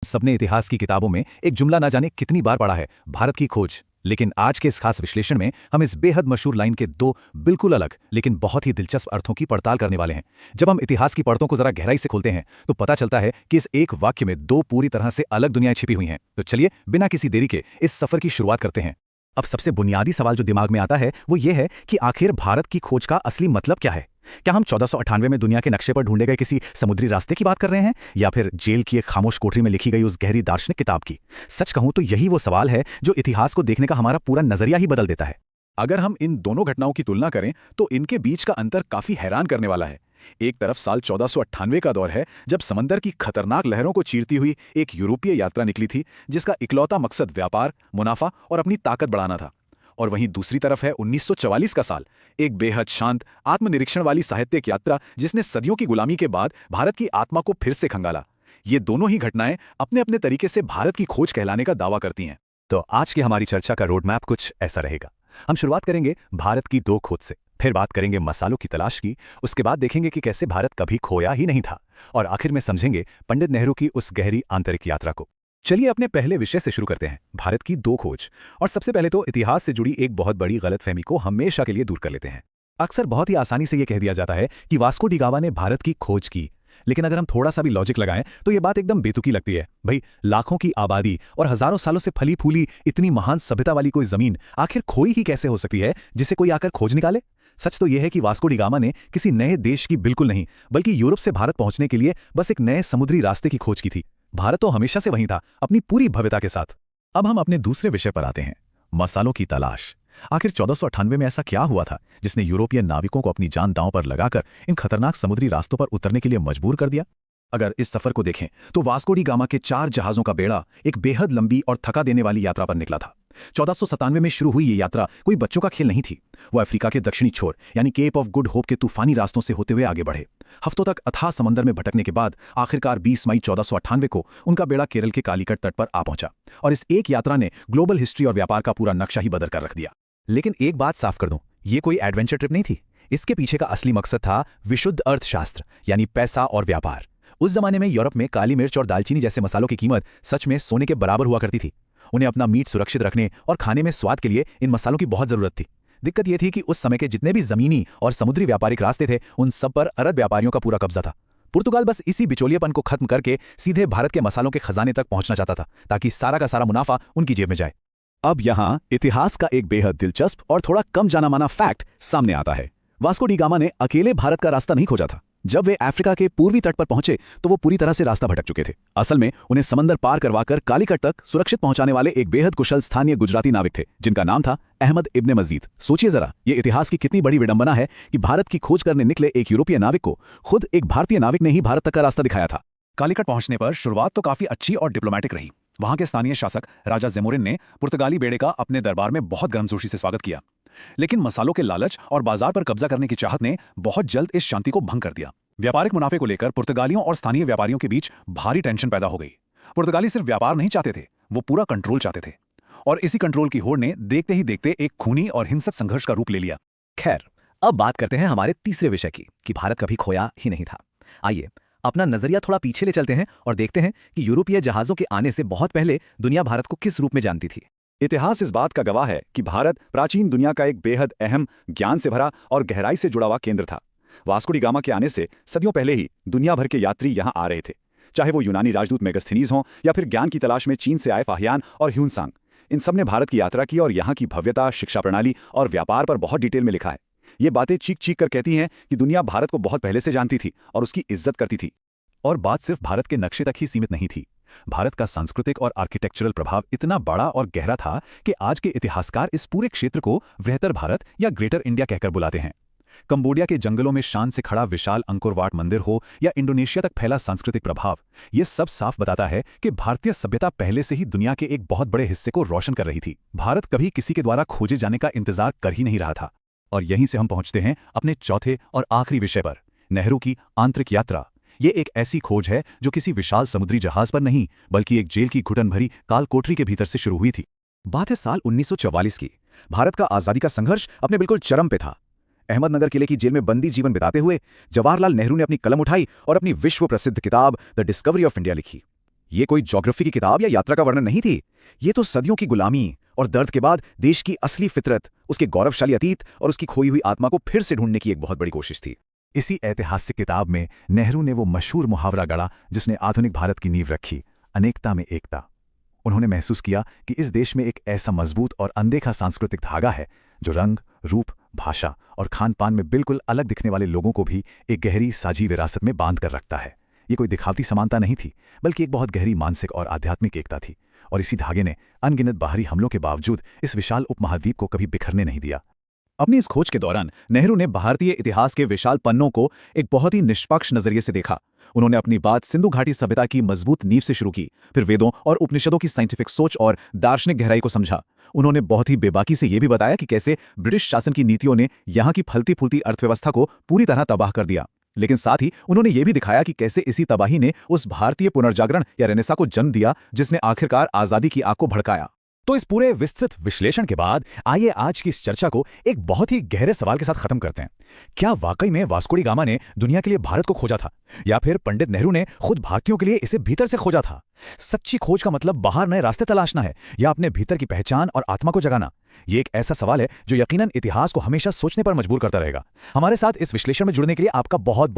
सबने इतिहास की किताबों में एक जुमला ना जाने कितनी बार पढ़ा है, भारत की खोज। लेकिन आज के इस खास विश्लेषण में हम इस बेहद मशहूर लाइन के दो बिल्कुल अलग लेकिन बहुत ही दिलचस्प अर्थों की पड़ताल करने वाले हैं। जब हम इतिहास की परतों को जरा गहराई से खोलते हैं तो पता चलता है कि इस एक वाक्य में दो पूरी तरह से अलग दुनियाएं छिपी हुई हैं। तो चलिए बिना किसी देरी के इस सफर की शुरुआत करते हैं। अब सबसे बुनियादी सवाल जो दिमाग में आता है वो ये है कि आखिर भारत की खोज का असली मतलब क्या है। क्या हम 1498 में दुनिया के नक्शे पर ढूंढे गए किसी समुद्री रास्ते की बात कर रहे हैं या फिर जेल की एक खामोश कोठरी में लिखी गई उस गहरी दार्शनिक किताब की? सच कहूं तो यही वो सवाल है जो इतिहास को देखने का हमारा पूरा नजरिया ही बदल देता है। अगर हम इन दोनों घटनाओं की तुलना करें तो इनके बीच का अंतर काफी हैरान करने वाला है। एक तरफ साल 1498 का दौर है जब समंदर की खतरनाक लहरों को चीरती हुई एक यूरोपीय यात्रा निकली थी जिसका इकलौता मकसद व्यापार, मुनाफा और अपनी ताकत बढ़ाना था। और वहीं दूसरी तरफ है 1944 का साल, एक बेहद शांत आत्मनिरीक्षण वाली साहित्यिक यात्रा जिसने सदियों की गुलामी के बाद भारत की आत्मा को फिर से खंगाला। ये दोनों ही घटनाएं अपने अपने तरीके से भारत की खोज कहलाने का दावा करती हैं। तो आज की हमारी चर्चा का रोड मैप कुछ ऐसा रहेगा। हम शुरुआत करेंगे भारत की दो खोज से, फिर बात करेंगे मसालों की तलाश की, उसके बाद देखेंगे कि कैसे भारत कभी खोया ही नहीं था, और आखिर में समझेंगे पंडित नेहरू की उस गहरी आंतरिक यात्रा को। चलिए अपने पहले विषय से शुरू करते हैं, भारत की दो खोज। और सबसे पहले तो इतिहास से जुड़ी एक बहुत बड़ी गलतफहमी को हमेशा के लिए दूर कर लेते हैं। अक्सर बहुत ही आसानी से यह कह दिया जाता है कि वास्को डी गामा ने भारत की खोज की, लेकिन अगर हम थोड़ा सा भी लॉजिक लगाएं तो यह बात एकदम बेतुकी लगती है। भाई, लाखों की आबादी और हजारों सालों से फली फूली इतनी महान सभ्यता वाली कोई जमीन आखिर खोई ही कैसे हो सकती है जिसे कोई आकर खोज निकाले? सच तो यह है कि वास्को डी गामा ने किसी नए देश की बिल्कुल नहीं, बल्कि यूरोप से भारत पहुंचने के लिए बस एक नए समुद्री रास्ते की खोज की थी। भारत तो हमेशा से वहीं था, अपनी पूरी भव्यता के साथ। अब हम अपने दूसरे विषय पर आते हैं, मसालों की तलाश। आखिर 1498 में ऐसा क्या हुआ था जिसने यूरोपियन नाविकों को अपनी जान दांव पर लगाकर इन खतरनाक समुद्री रास्तों पर उतरने के लिए मजबूर कर दिया? अगर इस सफर को देखें तो वास्को डी गामा के 4 जहाजों का बेड़ा एक बेहद लंबी और थका देने वाली यात्रा पर निकला था। 1497 में शुरू हुई ये यात्रा कोई बच्चों का खेल नहीं थी। वो अफ्रीका के दक्षिणी छोर यानी केप ऑफ गुड होप के तूफानी रास्तों से होते हुए आगे बढ़े। हफ्तों तक अथाह समंदर में भटकने के बाद आखिरकार 20 मई 1498 को उनका बेड़ा केरल के कालीकट तट पर आ पहुंचा, और इस एक यात्रा ने ग्लोबल हिस्ट्री और व्यापार का पूरा नक्शा ही बदल कर रख दिया। लेकिन एक बात साफ कर दूं, ये कोई एडवेंचर ट्रिप नहीं थी। इसके पीछे का असली मकसद था विशुद्ध अर्थशास्त्र यानी पैसा और व्यापार। उस जमाने में यूरोप में काली मिर्च और दालचीनी जैसे मसालों की कीमत सच में सोने के बराबर हुआ करती थी। उन्हें अपना मीट सुरक्षित रखने और खाने में स्वाद के लिए इन मसालों की बहुत जरूरत थी। दिक्कत यह थी कि उस समय के जितने भी जमीनी और समुद्री व्यापारिक रास्ते थे उन सब पर अरब व्यापारियों का पूरा कब्जा था। पुर्तगाल बस इसी बिचौलिएपन को खत्म करके सीधे भारत के मसालों के खजाने तक पहुंचना चाहता था ताकि सारा का सारा मुनाफा उनकी जेब में जाए। अब यहां इतिहास का एक बेहद दिलचस्प और थोड़ा कम जाना माना फैक्ट सामने आता है। वास्को डी गामा ने अकेले भारत का रास्ता नहीं खोजा था। जब वे अफ्रीका के पूर्वी तट पर पहुंचे तो वो पूरी तरह से रास्ता भटक चुके थे। असल में उन्हें समंदर पार करवाकर कालीकट तक सुरक्षित पहुंचाने वाले एक बेहद कुशल स्थानीय गुजराती नाविक थे जिनका नाम था अहमद इब्ने मजीद। सोचिए जरा, ये इतिहास की कितनी बड़ी विडंबना है कि भारत की खोज करने निकले एक यूरोपीय नाविक को खुद एक भारतीय नाविक ने ही भारत तक का रास्ता दिखाया था। कालीकट पहुंचने पर शुरुआत तो काफी अच्छी और डिप्लोमेटिक रही। वहां के स्थानीय शासक राजा जेमोरिन ने पुर्तगाली बेड़े का अपने दरबार में बहुत गर्मजोशी से स्वागत किया, लेकिन मसालों के लालच और बाजार पर कब्जा करने की चाहत ने बहुत जल्द इस शांति को भंग कर दिया। व्यापारिक मुनाफे को लेकर पुर्तगालियों और स्थानीय व्यापारियों के बीच भारी टेंशन पैदा हो गई। पुर्तगाली सिर्फ व्यापार नहीं चाहते थे, वो पूरा कंट्रोल चाहते थे, और इसी कंट्रोल की होड़ ने देखते ही देखते एक खूनी और हिंसक संघर्ष का रूप ले लिया। खैर, अब बात करते हैं हमारे तीसरे विषय की कि भारत कभी खोया ही नहीं था। आइए अपना नजरिया थोड़ा पीछे ले चलते हैं और देखते हैं कि यूरोपीय जहाजों के आने से बहुत पहले दुनिया भारत को किस रूप में जानती थी। इतिहास इस बात का गवाह है कि भारत प्राचीन दुनिया का एक बेहद अहम, ज्ञान से भरा और गहराई से जुड़ा हुआ केंद्र था। वास्को डी गामा के आने से सदियों पहले ही दुनिया भर के यात्री यहाँ आ रहे थे, चाहे वो यूनानी राजदूत मेगस्थनीज हों या फिर ज्ञान की तलाश में चीन से आए फाहियान और ह्यूनसांग। इन सब ने भारत की यात्रा की और यहाँ की भव्यता, शिक्षा प्रणाली और व्यापार पर बहुत डिटेल में लिखा है। ये बातें चीख चीख कर कहती हैं कि दुनिया भारत को बहुत पहले से जानती थी और उसकी इज्जत करती थी। और बात सिर्फ भारत के नक्शे तक ही सीमित नहीं थी। भारत का सांस्कृतिक और आर्किटेक्चरल प्रभाव इतना बड़ा और गहरा था कि आज के इतिहासकार इस पूरे क्षेत्र को वृहत्तर भारत या ग्रेटर इंडिया कहकर बुलाते हैं। कंबोडिया के जंगलों में शान से खड़ा विशाल अंकोर वाट मंदिर हो या इंडोनेशिया तक फैला सांस्कृतिक प्रभाव, ये सब साफ बताता है कि भारतीय सभ्यता पहले से ही दुनिया के एक बहुत बड़े हिस्से को रोशन कर रही थी। भारत कभी किसी के द्वारा खोजे जाने का इंतजार कर ही नहीं रहा था। और यहीं से हम पहुंचते हैं अपने चौथे और आखिरी विषय पर, नेहरू की आंतरिक यात्रा। ये एक ऐसी खोज है जो किसी विशाल समुद्री जहाज पर नहीं, बल्कि एक जेल की घुटन भरी काल कोठरी के भीतर से शुरू हुई थी। बात है साल 1944 की। भारत का आजादी का संघर्ष अपने बिल्कुल चरम पे था। अहमदनगर किले की जेल में बंदी जीवन बिताते हुए जवाहरलाल नेहरू ने अपनी कलम उठाई और अपनी विश्व प्रसिद्ध किताब द डिस्कवरी ऑफ इंडिया लिखी। ये कोई ज्योग्राफी की किताब या यात्रा का वर्णन नहीं थी। ये तो सदियों की गुलामी और दर्द के बाद देश की असली फितरत, उसके गौरवशाली अतीत और उसकी खोई हुई आत्मा को फिर से ढूंढने की एक बहुत बड़ी कोशिश थी। इसी ऐतिहासिक किताब में नेहरू ने वो मशहूर मुहावरा गढ़ा जिसने आधुनिक भारत की नींव रखी, अनेकता में एकता। उन्होंने महसूस किया कि इस देश में एक ऐसा मजबूत और अनदेखा सांस्कृतिक धागा है जो रंग, रूप, भाषा और खान पान में बिल्कुल अलग दिखने वाले लोगों को भी एक गहरी साझी विरासत में बांध कर रखता है। ये कोई दिखावटी समानता नहीं थी, बल्कि एक बहुत गहरी मानसिक और आध्यात्मिक एकता थी, और इसी धागे ने अनगिनत बाहरी हमलों के बावजूद इस विशाल उपमहाद्वीप को कभी बिखरने नहीं दिया। अपनी इस खोज के दौरान नेहरू ने भारतीय इतिहास के विशाल पन्नों को एक बहुत ही निष्पक्ष नजरिए से देखा। उन्होंने अपनी बात सिंधु घाटी सभ्यता की मजबूत नींव से शुरू की, फिर वेदों और उपनिषदों की साइंटिफिक सोच और दार्शनिक गहराई को समझा। उन्होंने बहुत ही बेबाकी से यह भी बताया कि कैसे ब्रिटिश शासन की नीतियों ने यहाँ की फलती फूलती अर्थव्यवस्था को पूरी तरह तबाह कर दिया, लेकिन साथ ही उन्होंने ये भी दिखाया कि कैसे इसी तबाही ने उस भारतीय पुनर्जागरण या रेनेसा को जन्म दिया जिसने आखिरकार आज़ादी की आग को भड़काया। तो इस पूरे विस्तृत विश्लेषण के बाद आइए आज की इस चर्चा को एक बहुत ही गहरे सवाल के साथ खत्म करते हैं। क्या वाकई में वास्को डी गामा ने दुनिया के लिए भारत को खोजा था, या फिर पंडित नेहरू ने खुद भारतीयों के लिए इसे भीतर से खोजा था? सच्ची खोज का मतलब बाहर नए रास्ते तलाशना है या अपने भीतर की पहचान और आत्मा को जगाना? ये एक ऐसा सवाल है जो यकीनन इतिहास को हमेशा सोचने पर मजबूर करता रहेगा। हमारे साथ इस विश्लेषण में जुड़ने के लिए आपका बहुत बहुत